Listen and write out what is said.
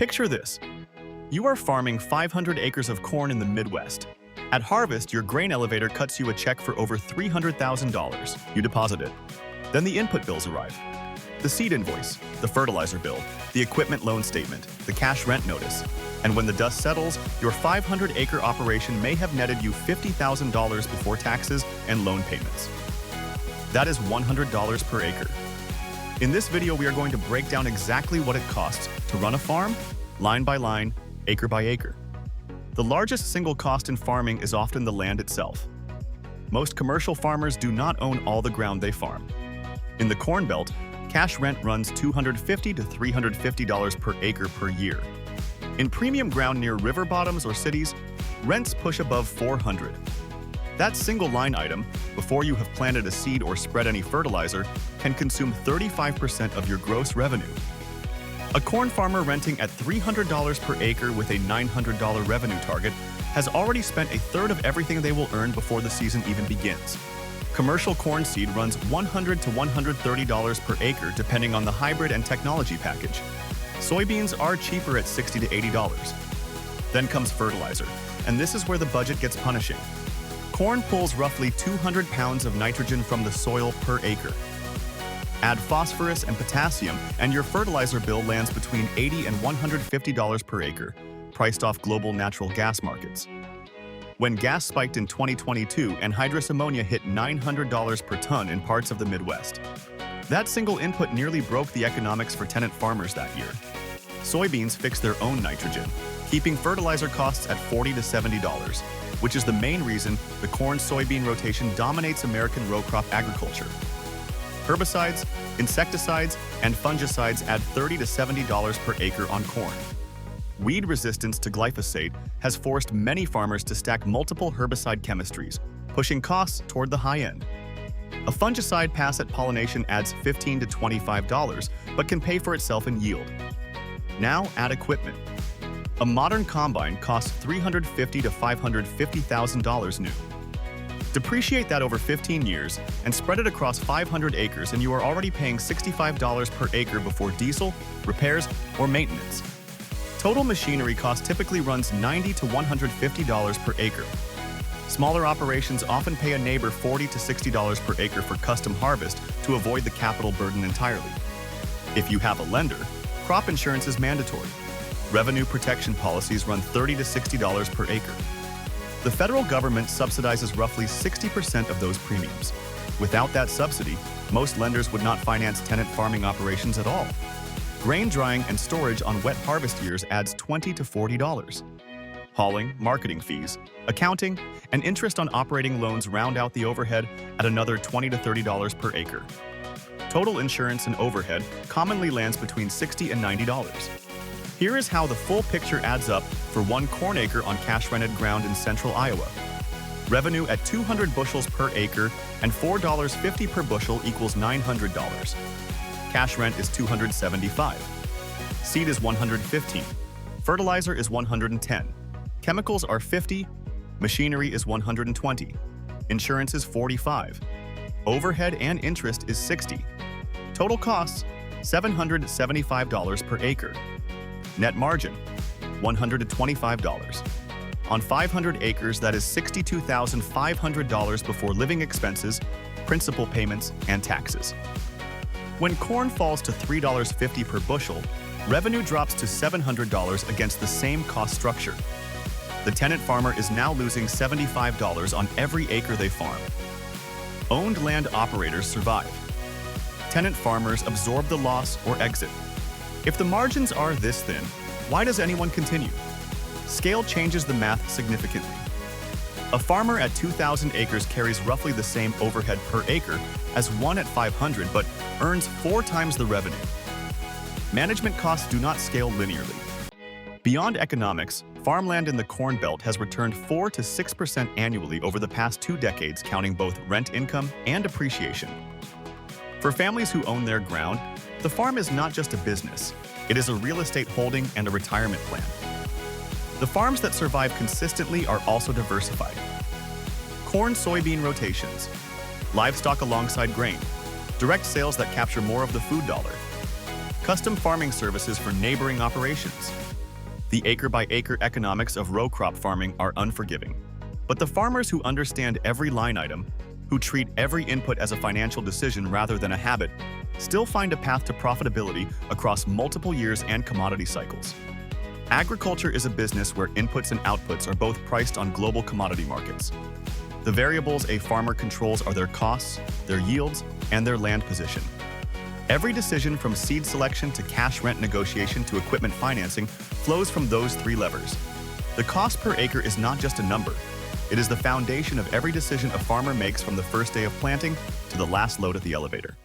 Picture this. You are farming 500 acres of corn in the Midwest. At harvest, your grain elevator cuts you a check for over $300,000. You deposit it. Then the input bills arrive. The seed invoice, the fertilizer bill, the equipment loan statement, the cash rent notice. And when the dust settles, your 500-acre operation may have netted you $50,000 before taxes and loan payments. That is $100 per acre. In this video, we are going to break down exactly what it costs to run a farm, line by line, acre by acre. The largest single cost in farming is often the land itself. Most commercial farmers do not own all the ground they farm. In the Corn Belt, cash rent runs $250 to $350 per acre per year. In premium ground near river bottoms or cities, rents push above $400. That single line item, before you have planted a seed or spread any fertilizer, can consume 35% of your gross revenue. A corn farmer renting at $300 per acre with a $900 revenue target has already spent a third of everything they will earn before the season even begins. Commercial corn seed runs $100 to $130 per acre depending on the hybrid and technology package. Soybeans are cheaper at $60 to $80. Then comes fertilizer, and this is where the budget gets punishing. Corn pulls roughly 200 pounds of nitrogen from the soil per acre. Add phosphorus and potassium, and your fertilizer bill lands between $80 and $150 per acre, priced off global natural gas markets. When gas spiked in 2022 and anhydrous ammonia hit $900 per ton in parts of the Midwest, that single input nearly broke the economics for tenant farmers that year. Soybeans fix their own nitrogen, keeping fertilizer costs at $40 to $70, which is the main reason the corn-soybean rotation dominates American row crop agriculture. Herbicides, insecticides, and fungicides add $30 to $70 per acre on corn. Weed resistance to glyphosate has forced many farmers to stack multiple herbicide chemistries, pushing costs toward the high end. A fungicide pass at pollination adds $15 to $25, but can pay for itself in yield. Now add equipment. A modern combine costs $350,000 to $550,000 new. Depreciate that over 15 years and spread it across 500 acres and you are already paying $65 per acre before diesel, repairs, or maintenance. Total machinery cost typically runs $90 to $150 per acre. Smaller operations often pay a neighbor $40 to $60 per acre for custom harvest to avoid the capital burden entirely. If you have a lender, crop insurance is mandatory. Revenue protection policies run $30 to $60 per acre. The federal government subsidizes roughly 60% of those premiums. Without that subsidy, most lenders would not finance tenant farming operations at all. Grain drying and storage on wet harvest years adds $20 to $40. Hauling, marketing fees, accounting, and interest on operating loans round out the overhead at another $20 to $30 per acre. Total insurance and overhead commonly lands between $60 and $90. Here is how the full picture adds up for 1 corn acre on cash-rented ground in central Iowa. Revenue at 200 bushels per acre and $4.50 per bushel equals $900. Cash rent is $275. Seed is $115. Fertilizer is $110. Chemicals are $50. Machinery is $120. Insurance is $45. Overhead and interest is $60. Total costs, $775 per acre. Net margin, $125. On 500 acres, that is $62,500 before living expenses, principal payments, and taxes. When corn falls to $3.50 per bushel, revenue drops to $700 against the same cost structure. The tenant farmer is now losing $75 on every acre they farm. Owned land operators survive. Tenant farmers absorb the loss or exit. If the margins are this thin, why does anyone continue? Scale changes the math significantly. A farmer at 2,000 acres carries roughly the same overhead per acre as one at 500, but earns 4 times the revenue. Management costs do not scale linearly. Beyond economics, farmland in the Corn Belt has returned 4 to 6% annually over the past 2 decades, counting both rent income and appreciation. For families who own their ground, the farm is not just a business. It is a real estate holding and a retirement plan. The farms that survive consistently are also diversified. Corn-soybean rotations, livestock alongside grain, direct sales that capture more of the food dollar, custom farming services for neighboring operations, The acre-by-acre economics of row crop farming are unforgiving. But the farmers who understand every line item, who treat every input as a financial decision rather than a habit, still find a path to profitability across multiple years and commodity cycles. Agriculture is a business where inputs and outputs are both priced on global commodity markets. The variables a farmer controls are their costs, their yields, and their land position. Every decision from seed selection to cash rent negotiation to equipment financing flows from those three levers. The cost per acre is not just a number. It is the foundation of every decision a farmer makes from the first day of planting to the last load at the elevator.